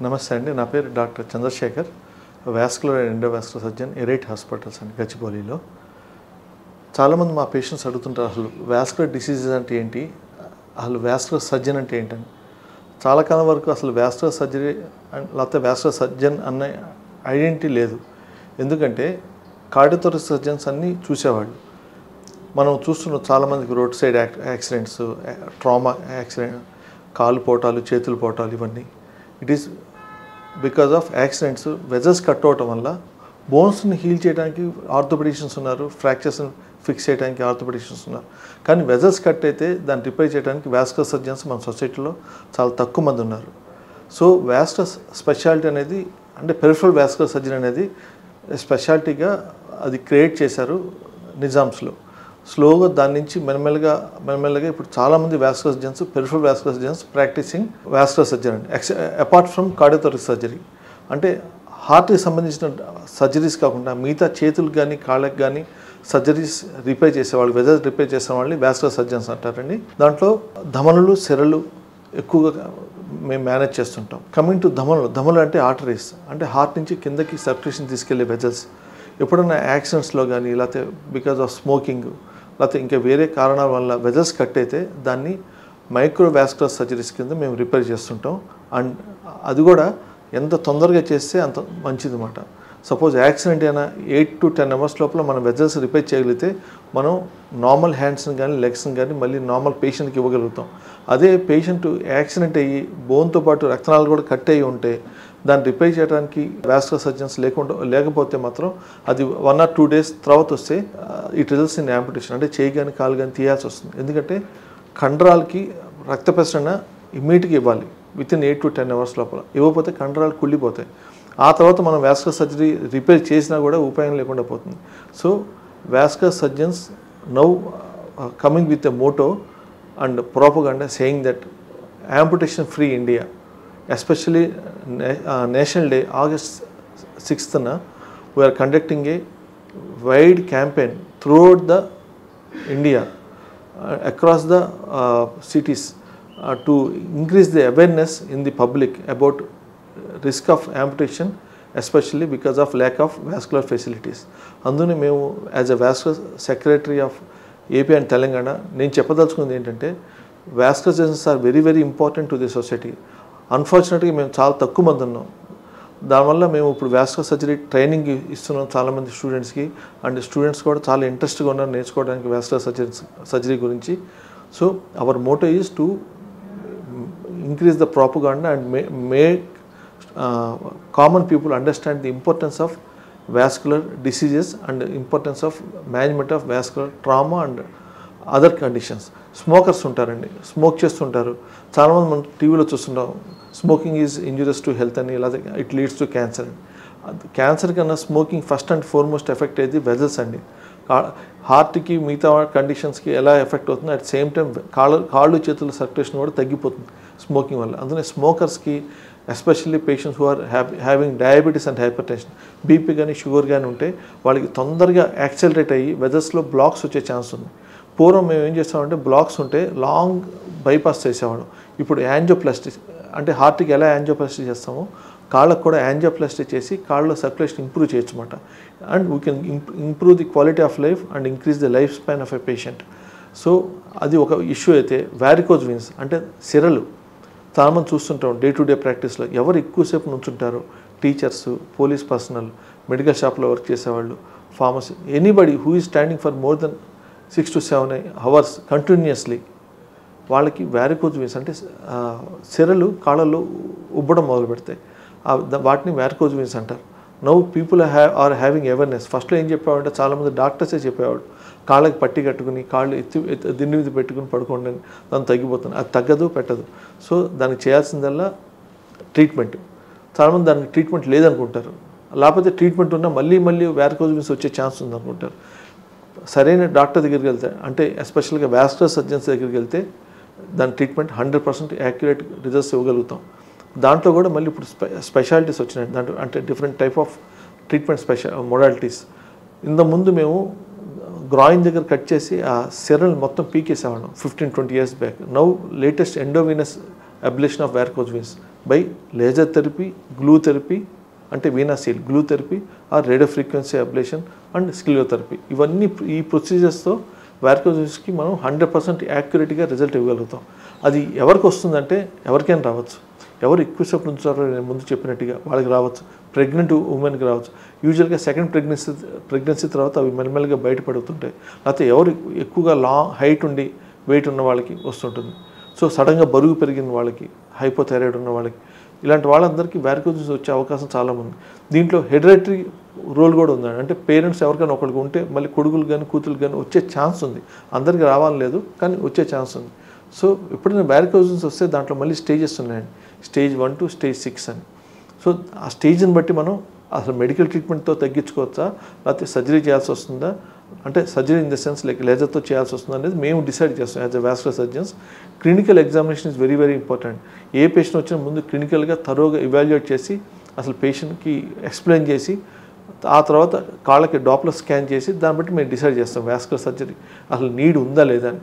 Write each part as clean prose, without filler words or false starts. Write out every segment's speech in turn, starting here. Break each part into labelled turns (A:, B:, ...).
A: నమస్తే అండి. నా పేరు doctor Chandrashekar, vascular and endovascular surgeon, Arete hospitals అండి గచ్చిబౌలిలో. చాలామంది మా పేషెంట్స్ అడుగుతుంటారు, అసలు వాస్కులర్ డిసీజెస్ అంటే ఏంటి, అసలు వాస్కులర్ సర్జన్ అంటే ఏంటని. చాలా కాలం వరకు అసలు వాస్కులర్ సర్జరీ లేకపోతే వాస్కులర్ సర్జన్ అన్న ఐడెంటిటీ లేదు. ఎందుకంటే కార్డియోథొరాసిక్ సర్జన్స్ అన్నీ చూసేవాళ్ళు. మనం చూస్తున్నాం చాలామందికి road side accidents, trauma accident, కాలు పోటాలు, చేతులు పోటాలు, ఇవన్నీ it is because of accidents. Vessels cut అవటం వల్ల బోన్స్ని హీల్ చేయడానికి ఆర్థోపెడిషియన్స్ ఉన్నారు, ఫ్రాక్చర్స్ని ఫిక్స్ చేయడానికి ఆర్థోపెడిషియన్స్ ఉన్నారు. కానీ వెజల్స్ కట్ అయితే దాన్ని రిపేర్ చేయడానికి వాస్కులర్ సర్జన్స్ మన సొసైటీలో చాలా తక్కువ మంది ఉన్నారు. సో వాస్కులర్ స్పెషాలిటీ అనేది, అంటే పెరిఫరల్ వాస్కులర్ సర్జరీ అనేది స్పెషాలిటీగా అది క్రియేట్ చేశారు నిజామ్స్లో. స్లోగా దాని నుంచి మెల్లమెల్లగా ఇప్పుడు చాలామంది vascular surgeons, peripheral vascular surgeons practising vascular surgery అండి. అపార్ట్ ఫ్రమ్ కార్డియోథొరాసిక్ సర్జరీ, అంటే హార్ట్కి సంబంధించిన సర్జరీస్ కాకుండా మిగతా చేతులకు కానీ కాళ్ళకి కానీ సర్జరీస్ రిపేర్ చేసేవాళ్ళు, వెజల్స్ రిపేర్ చేసే వాళ్ళని వాస్కులర్ సర్జన్స్ అంటారండి. దాంట్లో ధమనులు, సిరలు ఎక్కువగా మేము మేనేజ్ చేస్తుంటాం. కమింగ్ టు ధమనులు అంటే ఆర్టరీస్, అంటే హార్ట్ నుంచి కిందకి సర్క్యులేషన్ తీసుకెళ్లే వెజల్స్. ఎప్పుడైనా యాక్సిడెంట్స్లో కానీ లేకపోతే బికాజ్ ఆఫ్ స్మోకింగ్ లేకపోతే ఇంకా వేరే కారణాల వల్ల వెజల్స్ కట్ అయితే దాన్ని మైక్రోవాస్కులర్ సర్జరీస్ కింద మేము రిపేర్ చేస్తుంటాం. అండ్ అది కూడా ఎంత తొందరగా చేస్తే అంత మంచిది అన్నమాట. సపోజ్ యాక్సిడెంట్ అయినా 8 to 10 hours లోపల మనం వెజల్స్ రిపేర్ చేయగలిగితే మనం నార్మల్ హ్యాండ్స్ని కానీ లెగ్స్ని కానీ మళ్ళీ నార్మల్ పేషెంట్కి ఇవ్వగలుగుతాం. అదే పేషెంట్ యాక్సిడెంట్ అయ్యి బోన్తో పాటు రక్తనాళాలు కూడా కట్ అయ్యి ఉంటే దాన్ని రిపేర్ చేయడానికి వాస్కులర్ సర్జన్స్ లేకపోతే మాత్రం అది 1 or 2 days తర్వాత వస్తే ఇట్ రిజల్ట్స్ ఇన్ యాంపుటేషన్, అంటే చేయి కానీ కాలు కానీ తీయాల్సి వస్తుంది. ఎందుకంటే కండరాలకి రక్త ప్రసరణ ఇమ్మీడియట్గా ఇవ్వాలి వితిన్ 8 to 10 hours లోపల. ఇవ్వకపోతే కండరాలు కుళ్ళిపోతాయి. ఆ తర్వాత మనం వాస్కులర్ సర్జరీ రిపేర్ చేసినా కూడా ఉపయోగం లేకుండా పోతుంది. So vascular surgeons now coming with a motto and propaganda saying that amputation free India, especially National Day August 6th we are conducting a wide campaign throughout the India, across the cities, to increase the awareness in the public about risk of amputation, especially because of lack of vascular facilities. అందునే మేము as a vascular secretary of AP and Telangana నేను చెప్పదలుచుకుంది ఏంటంటే vascular surgeons are very very important to the society. అన్ఫార్చునేట్గా మేము చాలా తక్కువ మంది ఉన్నాం. దానివల్ల మేము ఇప్పుడు వాస్కులర్ సర్జరీ ట్రైనింగ్ ఇస్తున్నాం చాలామంది స్టూడెంట్స్కి. అండ్ స్టూడెంట్స్ కూడా చాలా ఇంట్రెస్ట్గా ఉన్నారు నేర్చుకోవడానికి వాస్కులర్ సర్జరీ గురించి. So our motto is to increase the propaganda and make common people understand the importance of vascular diseases and the importance of management of vascular trauma and other conditions. Smokers ఉంటారండి, smoke చేస్తుంటారు. చాలామంది మనం టీవీలో చూస్తుంటాం smoking is injurious to health అని, లేదా it leads to cancer అని. Cancer కన్నా smoking first and foremost effect అయ్యేది వెజల్స్ అండి. హార్ట్కి మిగతా కండిషన్స్కి ఎలా ఎఫెక్ట్ అవుతుంది, అట్ సేమ్ టైం కాళ్ళు చేతుల సర్క్యులేషన్ కూడా తగ్గిపోతుంది స్మోకింగ్ వల్ల. అందుకని స్మోకర్స్కి especially patients who are having diabetes and hypertension, BP కానీ షుగర్ కానీ ఉంటే వాళ్ళకి తొందరగా యాక్సెలరేట్ అయ్యి వెజల్స్లో బ్లాక్స్ వచ్చే ఛాన్స్ ఉంది. పూర్వం మేము ఏం చేస్తామంటే బ్లాక్స్ ఉంటే లాంగ్ బైపాస్ చేసేవాళ్ళం. ఇప్పుడు యాంజియోప్లాస్టీ, అంటే హార్ట్కి ఎలా యాంజియోప్లాస్టీ చేస్తామో కాళ్ళకు కూడా యాంజియోప్లాస్టీ చేసి కాళ్ళలో సర్క్యులేషన్ ఇంప్రూవ్ చేయొచ్చు అన్నమాట. And we can improve the quality of life and increase the life span of a patient. So అది ఒక ఇష్యూ అయితే వారికోజ్ వెయిన్స్ అంటే సిరలు చాలామంది చూస్తుంటాం డే టు డే ప్రాక్టీస్లో. ఎవరు ఎక్కువసేపు నుంచుంటారో టీచర్స్, పోలీస్ పర్సనల్, మెడికల్ షాప్లో వర్క్ చేసేవాళ్ళు, pharmacy, anybody who is standing for more than 6 to 7 hours continuously, వాళ్ళకి వారికోజ్ వెయిన్స్ అంటే సిరలు కాళ్ళలో ఉబ్బడం మొదలు పెడతాయి. వాటిని వారికోజ్ వెయిన్స్ అంటారు. Now people are having awareness. ఫస్ట్లో ఏం చెప్పేవాడంటే చాలామంది డాక్టర్సే చెప్పేవాడు కాళ్ళకి పట్టి కట్టుకుని కాళ్ళు దిండి మీద పెట్టుకుని పడుకోండి, దాన్ని తగ్గిపోతుంది. అది తగ్గదు, పెట్టదు. సో దానికి చేయాల్సిందల్లా ట్రీట్మెంట్. చాలామంది దానికి ట్రీట్మెంట్ లేదనుకుంటారు, లేకపోతే ట్రీట్మెంట్ ఉన్నా మళ్ళీ వారికోజ్ వెయిన్స్ వచ్చే ఛాన్స్ ఉందనుకుంటారు. సరైన డాక్టర్ దగ్గరికి వెళ్తే, అంటే ఎస్పెషల్గా వాస్కులర్ సర్జన్స్ దగ్గరికి వెళ్తే దాని ట్రీట్మెంట్ 100% యాక్యురేట్ రిజల్ట్స్ ఇవ్వగలుగుతాం. దాంట్లో కూడా మళ్ళీ ఇప్పుడు స్పెషాలిటీస్ వచ్చినాయి. దాంట్లో అంటే different type of treatment modalities. ఇంతకుముందు మేము గ్రాయిన్ దగ్గర కట్ చేసి ఆ సిరల్ మొత్తం పీకేసేవాళ్ళం 15-20 years back. Now latest endovenous ablation of varicose veins by laser therapy, glue therapy అంటే VenaSeal, glue therapy or radio frequency ablation and sclerotherapy. ఇవన్నీ ఈ ప్రొసీజర్స్తో వారికోజ్ వెయిన్స్కి మనం 100% యాక్యురేట్గా రిజల్ట్ ఇవ్వగలుగుతాం. అది ఎవరికి వస్తుందంటే ఎవరికైనా రావచ్చు. ఎవరు ఎక్కువసేపు ఉంచుతారో నేను ముందు చెప్పినట్టుగా వాళ్ళకి రావచ్చు, ప్రెగ్నెంట్ ఉమెన్కి రావచ్చు. యూజువల్గా సెకండ్ ప్రెగ్నెన్సీ తర్వాత అవి మెల్లమెల్లగా బయటపడుతుంటాయి. లేకపోతే ఎవరు ఎక్కువగా హైట్ ఉండి వెయిట్ ఉన్న వాళ్ళకి వస్తుంటుంది. సో సడన్గా బరువు పెరిగిన వాళ్ళకి, హైపోథైరాయిడ్ ఉన్న వాళ్ళకి, ఇలాంటి వాళ్ళందరికీ వారికోజ్ వెయిన్స్ వచ్చే అవకాశం చాలా ఉంది. దీంట్లో హెరిడిటరీ రోల్ కూడా ఉందండి. అంటే పేరెంట్స్ ఎవరికైనా ఒకరికి ఉంటే మళ్ళీ కొడుకులు కానీ కూతురు కానీ వచ్చే ఛాన్స్ ఉంది. అందరికీ రావాలని లేదు, కానీ వచ్చే ఛాన్స్ ఉంది. సో ఎప్పుడైనా వారికోజ్ వెయిన్స్ వస్తే దాంట్లో మళ్ళీ స్టేజెస్ ఉన్నాయండి. స్టేజ్ 1 to స్టేజ్ 6 అని. సో ఆ స్టేజ్ని బట్టి మనం అసలు మెడికల్ ట్రీట్మెంట్తో తగ్గించుకోవచ్చా, లేకపోతే సర్జరీ చేయాల్సి వస్తుందా, అంటే surgery in the sense like లేజర్తో చేయాల్సి వస్తుందా అనేది మేము డిసైడ్ చేస్తాం as a vascular surgeons. Clinical examination is very important. ఏ పేషెంట్ వచ్చినా ముందు క్లినికల్గా తరోగా ఇవాల్యుయేట్ చేసి అసలు పేషెంట్కి ఎక్స్ప్లెయిన్ చేసి ఆ తర్వాత కాళ్ళకి డాప్లర్ స్కాన్ చేసి దాన్ని బట్టి మేము డిసైడ్ చేస్తాం వాస్కులర్ సర్జరీ అసలు నీడ్ ఉందా లేదా అని.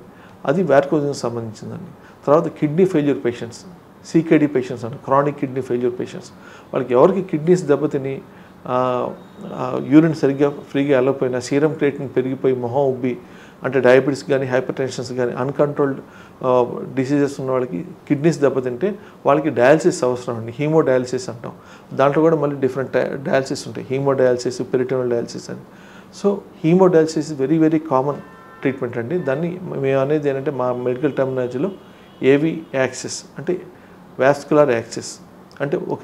A: అది వారికోజ్ వెయిన్స్కి సంబంధించిందండి. తర్వాత kidney failure patients, CKD patients అంటే క్రానిక్ కిడ్నీ ఫెయిల్యూర్ పేషెంట్స్, వాళ్ళకి ఎవరికి కిడ్నీస్ దెబ్బతిని యూరిన్ సరిగ్గా ఫ్రీగా వెళ్ళకపోయినా సీరం క్రియేటిన్ పెరిగిపోయి మొహం ఉబ్బి, అంటే డయాబెటీస్ కానీ హైపర్ టెన్షన్స్ కానీ అన్కంట్రోల్డ్ డిసీజెస్ ఉన్న వాళ్ళకి కిడ్నీస్ దెబ్బతింటే వాళ్ళకి డయాలసిస్ అవసరం అండి. హీమోడయాలసిస్ అంటాం. దాంట్లో కూడా మళ్ళీ డిఫరెంట్ డయాలసిస్ ఉంటాయి, హీమోడయాలసిస్, పెరిటోనల్ డయాలసిస్ అని. So haemodialysis very common treatment అండి. దాన్ని మేము అనేది ఏంటంటే మా మెడికల్ టర్మినాలజీలో AV యాక్సిస్ అంటే వాస్కులర్ యాక్సిస్, అంటే ఒక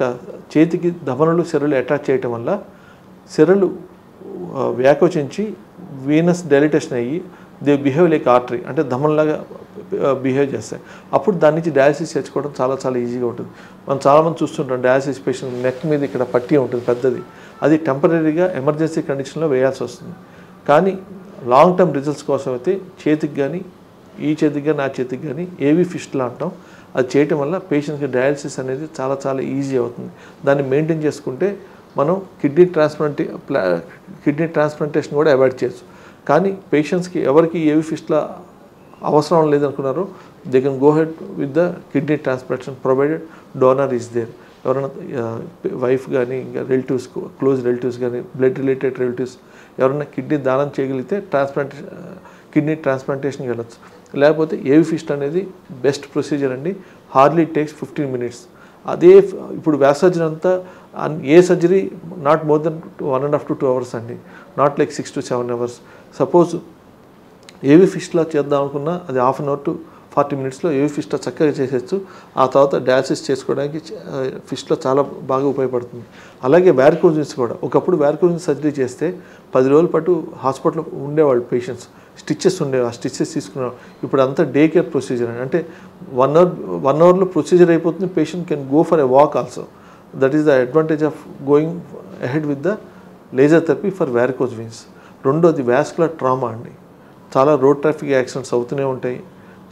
A: చేతికి ధమనులు సిరలు అటాచ్ చేయటం వల్ల సిరలు వ్యాకోచించి వీనస్ డైలిటేషన్ అయ్యి దే బిహేవ్ లైక్ ఆర్టరీ, అంటే ధమన్లాగా బిహేవ్ చేస్తాయి. అప్పుడు దాని నుంచి డయాలసిస్ చేసుకోవడం చాలా ఈజీగా ఉంటుంది. మనం చాలామంది చూస్తుంటాం డయాలసిస్ పేషెంట్ నెక్ మీద ఇక్కడ పట్టీ ఉంటుంది పెద్దది, అది టెంపరీగా ఎమర్జెన్సీ కండిషన్లో వేయాల్సి వస్తుంది. కానీ లాంగ్ టర్మ్ రిజల్ట్స్ కోసం అయితే చేతికి కానీ, ఈ చేతికి కానీ ఆ చేతికి కానీ AV ఫిస్టులా అంటాం, అది చేయటం వల్ల పేషెంట్కి డయాలసిస్ అనేది చాలా ఈజీ అవుతుంది. దాన్ని మెయింటైన్ చేసుకుంటే మనం కిడ్నీ ట్రాన్స్ప్లాంటేషన్ కూడా అవాయిడ్ చేయొచ్చు. కానీ పేషెంట్స్కి ఎవరికి AV ఫిస్టులా అవసరం లేదనుకున్నారో they can go ahead with the kidney transplantation provided donor is there. ఎవరైనా వైఫ్ కానీ ఇంకా రిలేటివ్స్, క్లోజ్ రిలేటివ్స్ కానీ, బ్లడ్ రిలేటెడ్ రిలేటివ్స్ ఎవరైనా కిడ్నీ దానం చేయగలిగితే కిడ్నీ ట్రాన్స్ప్లాంటేషన్కి వెళ్ళచ్చు. లేకపోతే AV ఫిస్ట్ అనేది బెస్ట్ ప్రొసీజర్ అండి. Hardly takes 15 minutes. అదే ఇప్పుడు వ్యాస్ సర్జరీ అంతా ఏ surgery not more than 1.5 to 2 hours అండి, not like 6 to 7 hours. Suppose AV fistula చేద్దాం అనుకున్నా అది 1/2 hour to 40 minutesలో AV ఫిస్ట్లా చక్కగా చేసేయచ్చు. ఆ తర్వాత డయాలసిస్ చేసుకోవడానికి ఫిస్ట్లో చాలా బాగా ఉపయోగపడుతుంది. అలాగే వారికోజ్ వెయిన్స్ కూడా ఒకప్పుడు వారికోజ్ వెయిన్స్ సర్జరీ చేస్తే 10 రోజుల పాటు హాస్పిటల్లో ఉండేవాళ్ళు పేషెంట్స్, స్టిచ్చెస్ ఉండేవి, ఆ స్టిచ్చెస్ తీసుకున్నారు. ఇప్పుడు అంతా డే కేర్ ప్రొసీజర్ అని, అంటే 1 hourలో ప్రొసీజర్ అయిపోతుంది. Patient can go for a walk also. That is the advantage of going ahead with the laser therapy for varicose veins. రెండోది వాస్కులర్ ట్రామా అండి. చాలా రోడ్ ట్రాఫిక్ యాక్సిడెంట్స్ అవుతూనే ఉంటాయి,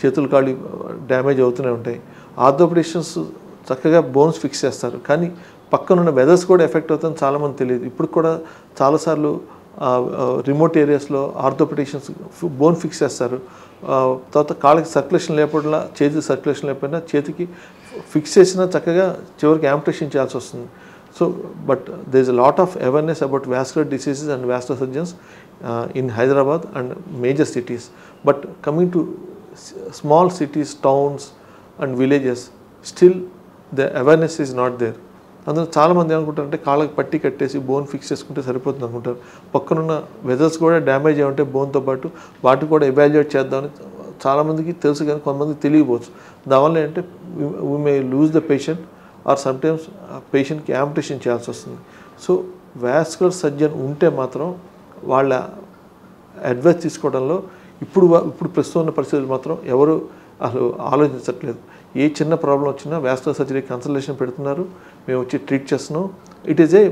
A: చేతులు కాళ్ళు డ్యామేజ్ అవుతూనే ఉంటాయి. ఆర్థోపెడిషన్స్ చక్కగా బోన్స్ ఫిక్స్ చేస్తారు, కానీ పక్కనున్న వెదర్స్ కూడా ఎఫెక్ట్ అవుతుందని చాలామంది తెలియదు. ఇప్పుడు కూడా చాలాసార్లు రిమోట్ ఏరియాస్లో ఆర్థోపెడిషన్స్ బోన్ ఫిక్స్ చేస్తారు. తర్వాత కాళ్ళకి సర్క్యులేషన్ లేకపోయినా, చేతికి సర్క్యులేషన్ లేకపోయినా చేతికి ఫిక్స్ చేసినా చక్కగా చివరికి యాంపుటేషన్ చేయాల్సి వస్తుంది. So but there is a lot of awareness about vascular diseases and vascular surgeons in Hyderabad and major cities. But coming to small cities, towns and villages, still the awareness is not there. అందులో చాలామంది ఏమనుకుంటారంటే కాళ్ళకి పట్టి కట్టేసి bone fix చేసుకుంటే సరిపోతుంది అనుకుంటారు. పక్కనున్న వెదర్స్ కూడా డ్యామేజ్ అయ్యి ఉంటే బోన్తో పాటు వాటిని కూడా ఎవాల్యుయేట్ చేద్దామని చాలామందికి తెలుసు, కానీ కొంతమందికి తెలియకపోవచ్చు. దానివల్ల ఏంటంటే we may lose the patient or sometimes పేషెంట్కి యాంపుటేషన్ చేయాల్సి వస్తుంది. సో వాస్కులర్ సర్జన్ ఉంటే మాత్రం వాళ్ళ అడ్వైస్ తీసుకోవడంలో ఇప్పుడు ప్రస్తుతం ఉన్న పరిస్థితులు మాత్రం ఎవరు అసలు ఆలోచించట్లేదు. ఏ చిన్న ప్రాబ్లం వచ్చినా వాస్కులర్ సర్జరీ కన్సల్టేషన్ పెడుతున్నారు, మేము వచ్చి ట్రీట్ చేస్తున్నాం. ఇట్ ఈజ్ ఏ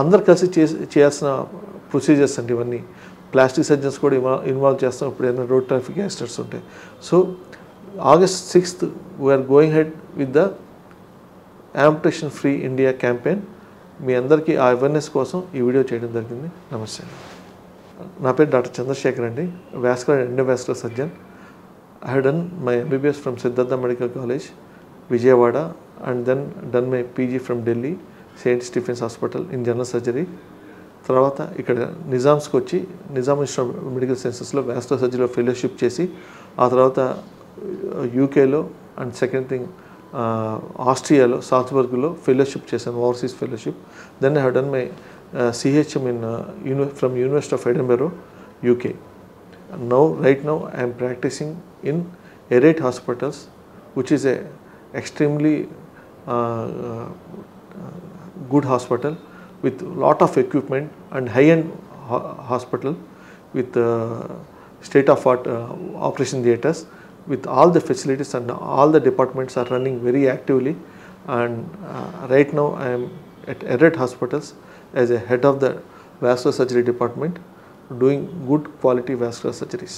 A: అందరు కలిసి చేయాల్సిన ప్రొసీజర్స్ అండి ఇవన్నీ. ప్లాస్టిక్ సర్జన్స్ కూడా ఇన్వాల్వ్ చేస్తాం ఇప్పుడు ఏదైనా రోడ్ ట్రాఫిక్ యాక్సిడెంట్స్ ఉంటాయి. So August 6th we're going ahead with the amputation free India campaign. మీ అందరికీ ఆ అవేర్నెస్ కోసం ఈ వీడియో చేయడం జరిగింది. నమస్తే. నా పేరు డాక్టర్ చంద్రశేఖర్ అండి, vascular endovascular surgeon. I had done my MBBS from Siddhartha Medical College, Vijayawada, and then done my PG from Delhi, St. Stephen's Hospital in General Surgery. తర్వాత ఇక్కడ నిజామ్స్కి వచ్చి నిజాం ఇన్స్టిట్యూట్ ఆఫ్ మెడికల్ సైన్సెస్లో వాస్కులర్ సర్జరీలో fellowship చేసి ఆ తర్వాత యూకేలో అండ్ సెకండ్ థింగ్ ఆస్ట్రియాలో సాల్జ్బర్గ్లో ఫెలోషిప్ చేశాను, overseas fellowship. Then I have done my CHM from University of Edinburgh, UK. Right now I am practicing in Erate Hospitals, which is a extremely good hospital with lot of equipment and high-end hospital with state-of-art operation theatres, with all the facilities, and all the departments are running very actively. And right now I am at Erate Hospitals as a head of the vascular surgery department, doing good quality vascular surgeries.